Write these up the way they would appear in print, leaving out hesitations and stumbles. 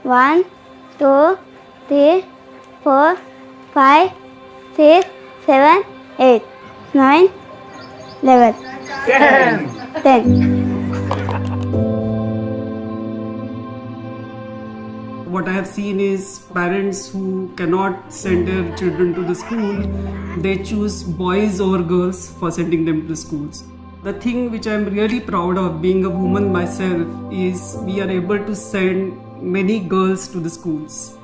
1, 2, 3, 4, 5, 6, 7, 8, 9, 11, 10. What I have seen is parents who cannot send their children to the school, they choose boys over girls for sending them to the schools. The thing which I am really proud of being a woman myself is we are able to send many girls to the schools.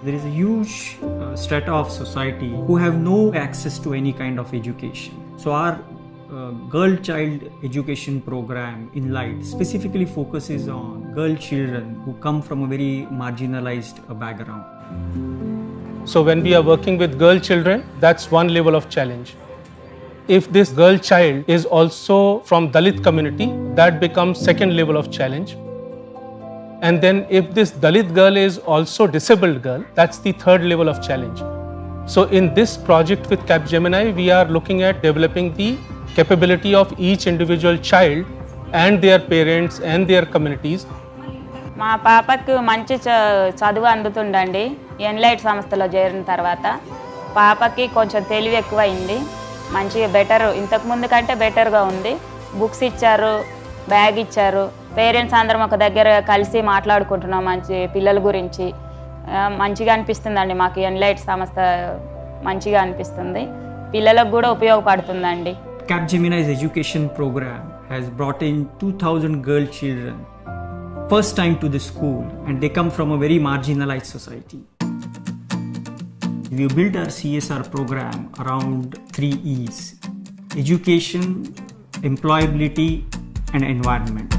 There is a huge strata of society who have no access to any kind of education. So our girl child education program in Light specifically focuses on girl children who come from a very marginalized background. So when we are working with girl children, that's one level of challenge. If this girl child is also from Dalit community, that becomes second level of challenge. And then if this Dalit girl is also disabled girl, that's the third level of challenge. So in this project with CapGemini, we are looking at developing the capability of each individual child and their parents and their communities. మా పాపకు మంచి చదువు అందుతుందండి ఎన్లైట్ సంస్థలో చేరిన తర్వాత పాపకి కొంచెం తెలివి ఎక్కువైంది మంచిగా బెటర్ ఇంతకుముందు కంటే బెటర్గా ఉంది బుక్స్ ఇచ్చారు బ్యాగ్ ఇచ్చారు పేరెంట్స్ అందరం ఒక దగ్గర కలిసి మాట్లాడుకుంటున్నాం మంచి పిల్లల గురించి మంచిగా అనిపిస్తుందండి మాకు ఎన్లైట్ సంస్థ మంచిగా అనిపిస్తుంది పిల్లలకు కూడా ఉపయోగపడుతుందండి CapGemini's education program has brought in 2,000 girl children first time to the school, and they come from a very marginalized society. We built our CSR program around 3 E's: education, employability, and environment.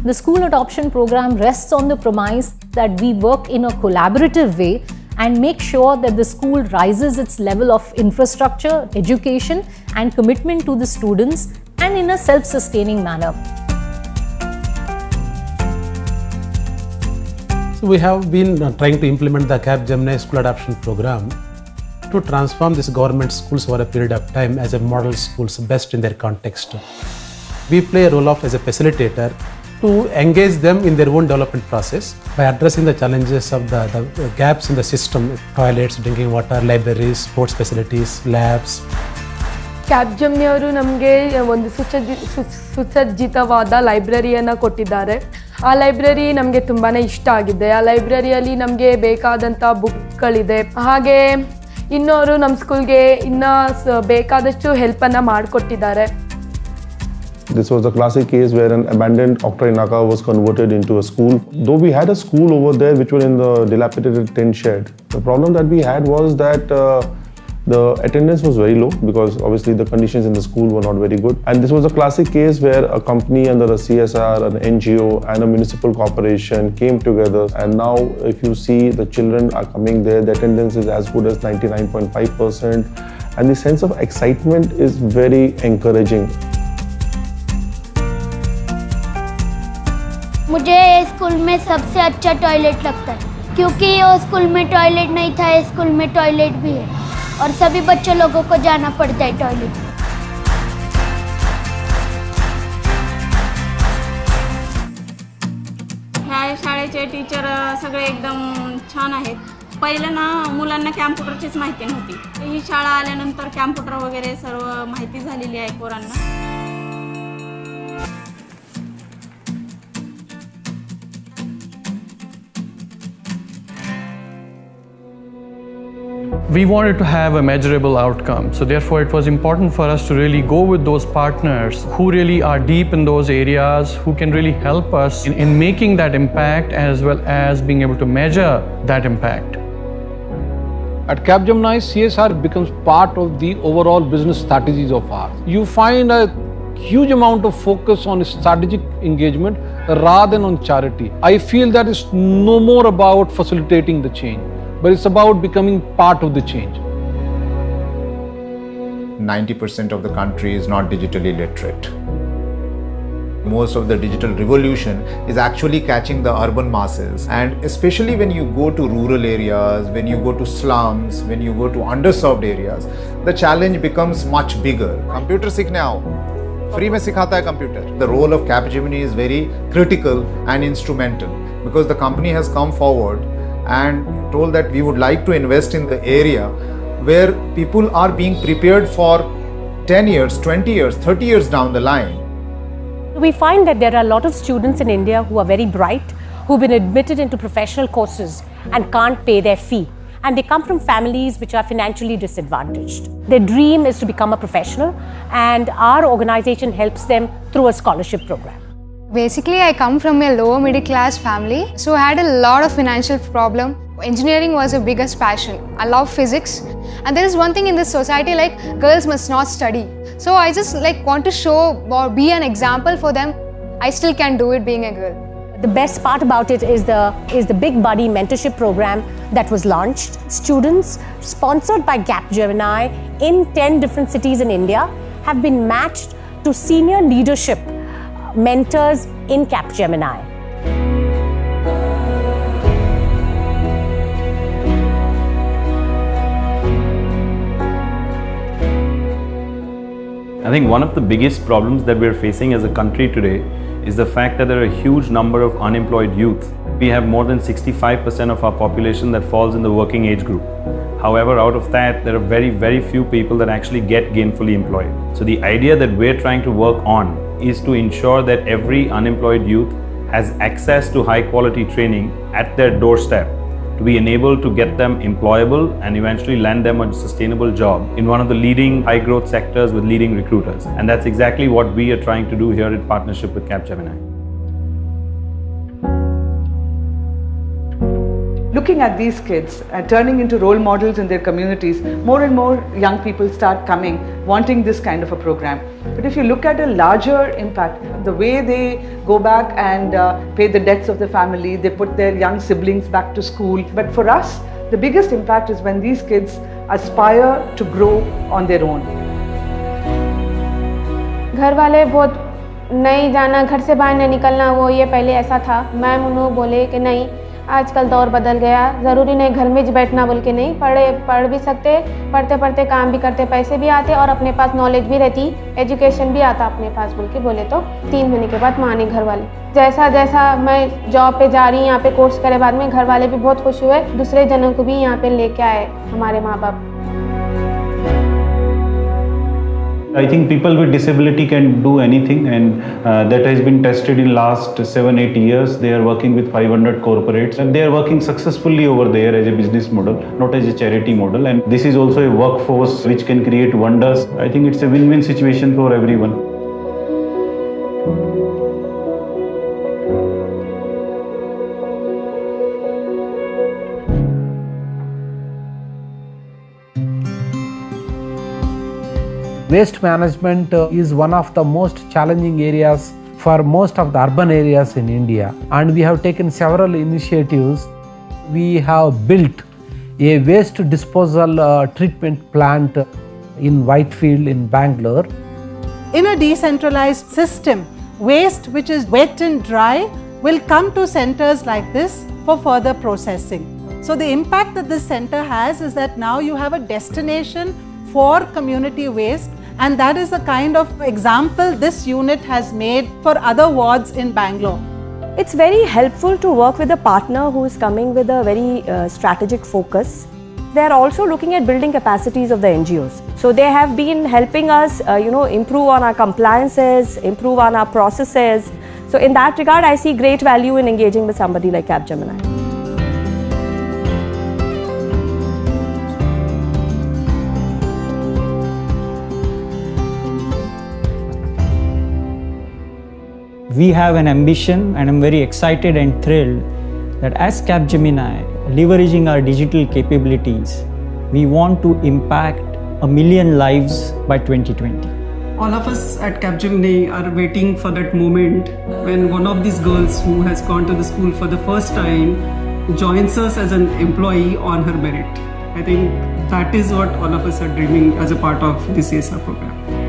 The school adoption program rests on the premise that we work in a collaborative way and make sure that the school rises its level of infrastructure, education, and commitment to the students, and in a self-sustaining manner. So we have been trying to implement the CapGemini school adoption program to transform these government schools over a period of time as a model schools best in their context. We play a role of as a facilitator to engage them in their own development process by addressing the challenges of the gaps in the system: toilets, drinking water, libraries, sports facilities, labs. CapGemini ಅವರು ನಮಗೆ ಒಂದು ಸುಸಜ್ಜಿತವಾದ ಲೈಬ್ರರಿಯನ್ನು ಕೊಟ್ಟಿದ್ದಾರೆ. ಆ library ನಮಗೆ ತುಂಬಾ ಇಷ್ಟ ಆಗಿದೆ. ಆ ಲೈಬ್ರರಿಯಲ್ಲಿ ನಮಗೆ ಬೇಕಾದಂಥ ಬುಕ್ಗಳಿದೆ. ಹಾಗೆ ಇನ್ನೋರು ನಮ್ಮ ಸ್ಕೂಲ್ಗೆ ಇನ್ನೂ ಬೇಕಾದಷ್ಟು ಹೆಲ್ಪನ್ನು ಮಾಡಿಕೊಟ್ಟಿದ್ದಾರೆ. This was a classic case where an abandoned Okta Inaka was converted into a school. Though we had a school over there which was in the dilapidated tin shed, the problem that we had was that the attendance was very low because obviously the conditions in the school were not very good. And this was a classic case where a company under a CSR, an NGO and a municipal corporation came together, and now if you see the children are coming there, the attendance is as good as 99.5%, and the sense of excitement is very encouraging. मुझे school में सबसे अच्छा toilet लगता है क्योंकि वो school में toilet नहीं था, स्कूल में टॉयलेट भी है और सभी बच्चे लोगों को जाना पड़ता है टॉयलेट. ह्या शाळेचे टीचर सगळे एकदम छान आहेत. पहिलं ना मुलांना कॅम्प्युटरचीच माहिती नव्हती. ही शाळा आल्यानंतर कॅम्प्युटर वगैरे सर्व माहिती झालेली आहे पोरांना. We wanted to have a measurable outcome, so therefore it was important for us to really go with those partners who really are deep in those areas, who can really help us in making that impact as well as being able to measure that impact. At CapGemini, CSR becomes part of the overall business strategies of ours. You find a huge amount of focus on strategic engagement rather than on charity. I feel that it's no more about facilitating the change, but it's about becoming part of the change. 90% of the country is not digitally literate. Most of the digital revolution is actually catching the urban masses, and especially when you go to rural areas, when you go to slums, when you go to underserved areas, the challenge becomes much bigger. Computer सीखने आओ, free में सिखाता है computer. The role of CapGemini is very critical and instrumental because the company has come forward and told that we would like to invest in the area where people are being prepared for 10 years, 20 years, 30 years down the line. We find that there are a lot of students in India who are very bright, who've been admitted into professional courses and can't pay their fee. And they come from families which are financially disadvantaged. Their dream is to become a professional, and our organization helps them through a scholarship program. Basically, I come from a lower middle class family, so I had a lot of financial problem. Engineering was the biggest passion. I love physics, and there is one thing in this society like girls must not study. So I just want to show or be an example for them. I still can do it being a girl. The best part about it is the Big Buddy mentorship program that was launched. Students sponsored by CapGemini in 10 different cities in India have been matched to senior leadership mentors in CapGemini. I think one of the biggest problems that we're facing as a country today is the fact that there are a huge number of unemployed youth. We have more than 65% of our population that falls in the working age group. However, out of that, there are very, very few people that actually get gainfully employed. So the idea that we're trying to work on is to ensure that every unemployed youth has access to high quality training at their doorstep, to be enabled to get them employable and eventually land them a sustainable job in one of the leading high growth sectors with leading recruiters. And that's exactly what we are trying to do here in partnership with CapGemini. Looking at these kids and turning into role models in their communities, more and more young people start coming, wanting this kind of a program. But if you look at a larger impact, the way they go back and pay the debts of the family, they put their young siblings back to school. But for us, the biggest impact is when these kids aspire to grow on their own. घर वाले बहुत नहीं जाना, घर से बाहर नहीं निकलना, वो ये पहले ऐसा था। मैम उन्होंने बोले कि नहीं, आजकल दौर बदल गया, ज़रूरी नहीं घर में बैठना बोल के नहीं, पढ़ भी सकते, पढ़ते पढ़ते काम भी करते, पैसे भी आते और अपने पास नॉलेज भी रहती, एजुकेशन भी आता अपने पास बोल के बोले। तो 3 महीने के बाद माने घर वाले। जैसा जैसा मैं जॉब पे जा रही हूँ, यहाँ पे कोर्स करे बाद में घर वाले भी बहुत खुश हुए, दूसरे जनों को भी यहाँ पे लेके आए हमारे माँ बाप। I think people with disability can do anything, and that has been tested in last 7-8 years. They are working with 500 corporates, and they are working successfully over there as a business model, not as a charity model. And this is also a workforce which can create wonders. I think it's a win-win situation for everyone. Waste management is one of the most challenging areas for most of the urban areas in India, and we have taken several initiatives. We have built a waste disposal treatment plant in Whitefield in Bangalore. In a decentralized system, waste which is wet and dry will come to centers like this for further processing. So the impact that this center has is that now you have a destination for community waste, and that is the kind of example this unit has made for other wards in Bangalore. It's very helpful to work with a partner who is coming with a very strategic focus. They are also looking at building capacities of the NGOs. So they have been helping us, improve on our compliances, improve on our processes. So in that regard, I see great value in engaging with somebody like CapGemini. We have an ambition, and I'm very excited and thrilled that as CapGemini, leveraging our digital capabilities, we want to impact 1 million lives by 2020. All of us at CapGemini are waiting for that moment when one of these girls who has gone to the school for the first time joins us as an employee on her merit. I think that is what all of us are dreaming as a part of the CSR program.